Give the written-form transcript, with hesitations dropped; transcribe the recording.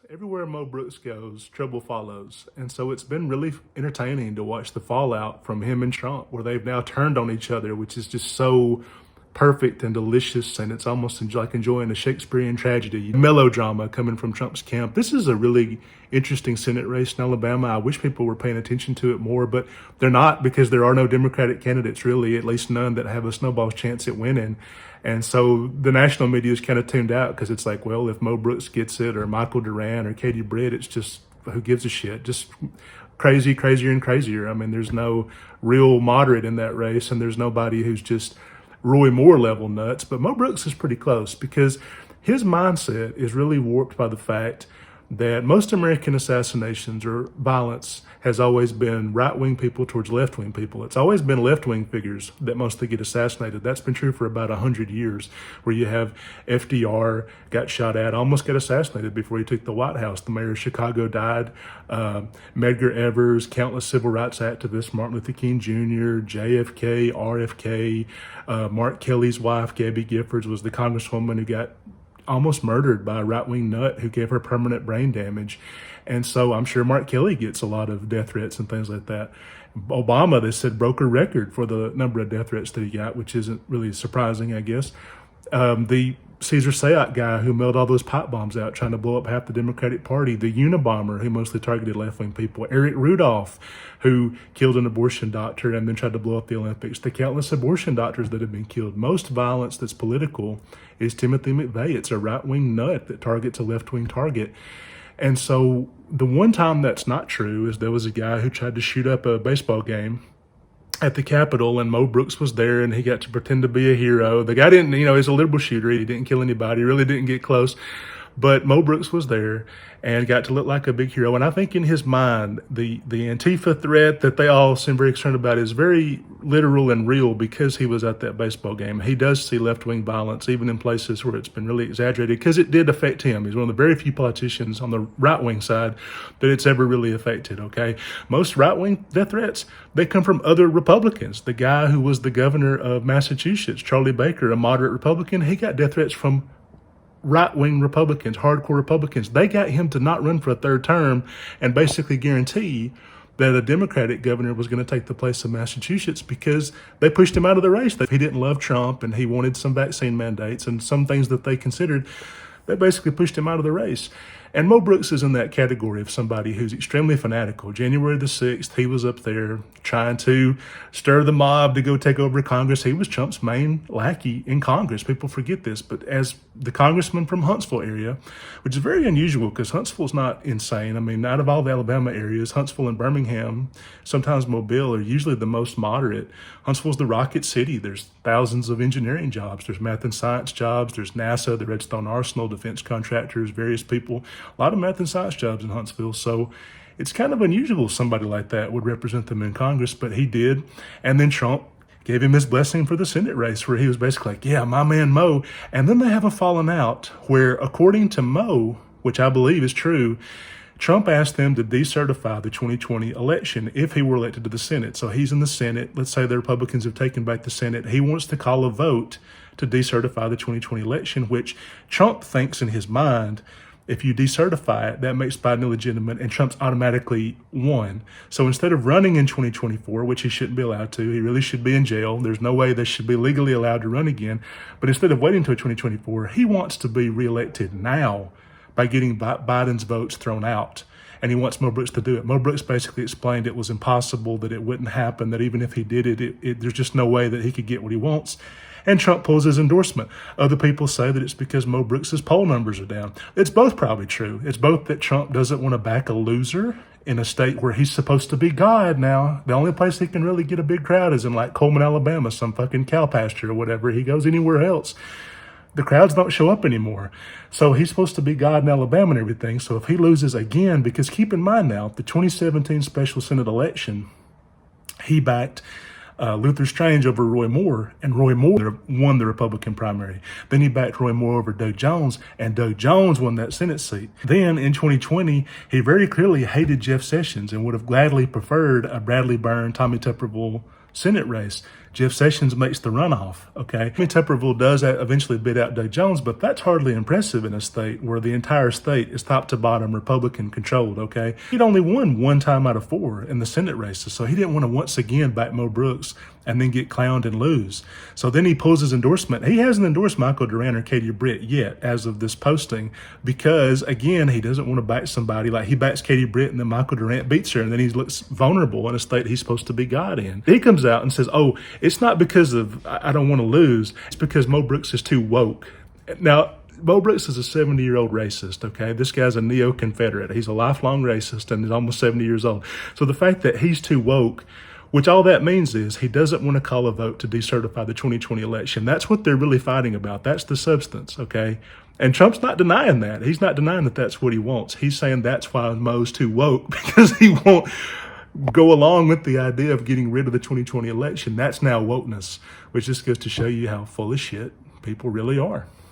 Everywhere Mo Brooks goes, trouble follows. And so it's been really entertaining to watch the fallout from him and Trump, where they've now turned on each other, which is just so perfect and delicious. And it's almost like enjoying a Shakespearean tragedy, melodrama coming from Trump's camp. This is a really interesting Senate race in Alabama. I wish people were paying attention to it more, but they're not, because there are no Democratic candidates, really, at least none that have a snowball's chance at winning. And so the national media is kind of tuned out, because it's like, well, if Mo Brooks gets it, or Michael Durant, or Katie Britt, it's just, who gives a shit? Just crazy, crazier and crazier. I mean, there's no real moderate in that race, and there's nobody who's just Roy Moore level nuts. But Mo Brooks is pretty close, because his mindset is really warped by the fact that most American assassinations or violence has always been right-wing people towards left-wing people. It's always been left-wing figures that mostly get assassinated. That's been true for about 100 years, where you have FDR got shot at, almost got assassinated before he took the White House. The mayor of Chicago died. Medgar Evers, countless civil rights activists, Martin Luther King Jr., JFK, RFK, Mark Kelly's wife, Gabby Giffords, was the congresswoman who got almost murdered by a right-wing nut who gave her permanent brain damage. And so I'm sure Mark Kelly gets a lot of death threats and things like that. Obama, they said, broke a record for the number of death threats that he got, which isn't really surprising, I guess. The Caesar Sayoc guy who mailed all those pipe bombs out trying to blow up half the Democratic Party, the Unabomber who mostly targeted left-wing people, Eric Rudolph who killed an abortion doctor and then tried to blow up the Olympics, the countless abortion doctors that have been killed. Most violence that's political is Timothy McVeigh. It's a right-wing nut that targets a left-wing target. And so the one time that's not true is there was a guy who tried to shoot up a baseball game at the Capitol, and Mo Brooks was there, and he got to pretend to be a hero. The guy didn't, he's a liberal shooter. He didn't kill anybody, really didn't get close. But Mo Brooks was there and got to look like a big hero. And I think in his mind, the Antifa threat that they all seem very concerned about is very literal and real, because he was at that baseball game. He does see left-wing violence, even in places where it's been really exaggerated, because it did affect him. He's one of the very few politicians on the right-wing side that it's ever really affected, okay? Most right-wing death threats, they come from other Republicans. The guy who was the governor of Massachusetts, Charlie Baker, a moderate Republican, he got death threats from right-wing Republicans, hardcore Republicans. They got him to not run for a third term and basically guarantee that a Democratic governor was going to take the place of Massachusetts, because they pushed him out of the race. He didn't love Trump, and he wanted some vaccine mandates and some things that they considered. They basically pushed him out of the race. And Mo Brooks is in that category of somebody who's extremely fanatical. January the 6th, he was up there trying to stir the mob to go take over Congress. He was Trump's main lackey in Congress. People forget this, but as the congressman from Huntsville area, which is very unusual because Huntsville's not insane. I mean, out of all the Alabama areas, Huntsville and Birmingham, sometimes Mobile, are usually the most moderate. Huntsville's the rocket city. There's thousands of engineering jobs. There's math and science jobs. There's NASA, the Redstone Arsenal, defense contractors, various people. A lot of math and science jobs in Huntsville. So it's kind of unusual somebody like that would represent them in Congress, but he did. And then Trump gave him his blessing for the Senate race, where he was basically like, yeah, my man Mo. And then they have a falling out where, according to Mo, which I believe is true, Trump asked them to decertify the 2020 election if he were elected to the Senate. So he's in the Senate. Let's say the Republicans have taken back the Senate. He wants to call a vote to decertify the 2020 election, which Trump thinks in his mind, if you decertify it, that makes Biden illegitimate and Trump's automatically won. So instead of running in 2024, which he shouldn't be allowed to, he really should be in jail. There's no way they should be legally allowed to run again. But instead of waiting until 2024, he wants to be reelected now by getting Biden's votes thrown out. And he wants Mo Brooks to do it. Mo Brooks basically explained it was impossible, that it wouldn't happen, that even if he did it, there's just no way that he could get what he wants. And Trump pulls his endorsement. Other people say that it's because Mo Brooks' poll numbers are down. It's both probably true. It's both that Trump doesn't want to back a loser in a state where he's supposed to be God now. The only place he can really get a big crowd is in like Coleman, Alabama, some fucking cow pasture or whatever. He goes anywhere else, the crowds don't show up anymore. So he's supposed to be God in Alabama and everything. So if he loses again, because keep in mind now, the 2017 special Senate election, he backed Luther Strange over Roy Moore, and Roy Moore won the Republican primary. Then he backed Roy Moore over Doug Jones, and Doug Jones won that Senate seat. Then in 2020, he very clearly hated Jeff Sessions and would have gladly preferred a Bradley Byrne, Tommy Tuberville Senate race. Jeff Sessions makes the runoff, okay? I mean, Tupperville does eventually bid out Doug Jones, but that's hardly impressive in a state where the entire state is top to bottom Republican controlled, okay? He'd only won 1 time out of 4 in the Senate races, so he didn't want to once again back Mo Brooks and then get clowned and lose. So then he pulls his endorsement. He hasn't endorsed Michael Durant or Katie Britt yet as of this posting because, again, he doesn't want to back somebody. Like, he backs Katie Britt and then Michael Durant beats her, and then he looks vulnerable in a state he's supposed to be God in. He comes out and says, oh, it's not because of I don't want to lose. It's because Mo Brooks is too woke. Now, Mo Brooks is a 70-year-old racist, okay? This guy's a neo-Confederate. He's a lifelong racist and he's almost 70 years old. So the fact that he's too woke, which all that means is he doesn't want to call a vote to decertify the 2020 election. That's what they're really fighting about. That's the substance, okay? And Trump's not denying that. He's not denying that that's what he wants. He's saying that's why Mo's too woke, because he won't go along with the idea of getting rid of the 2020 election. That's now wokeness, which just goes to show you how full of shit people really are.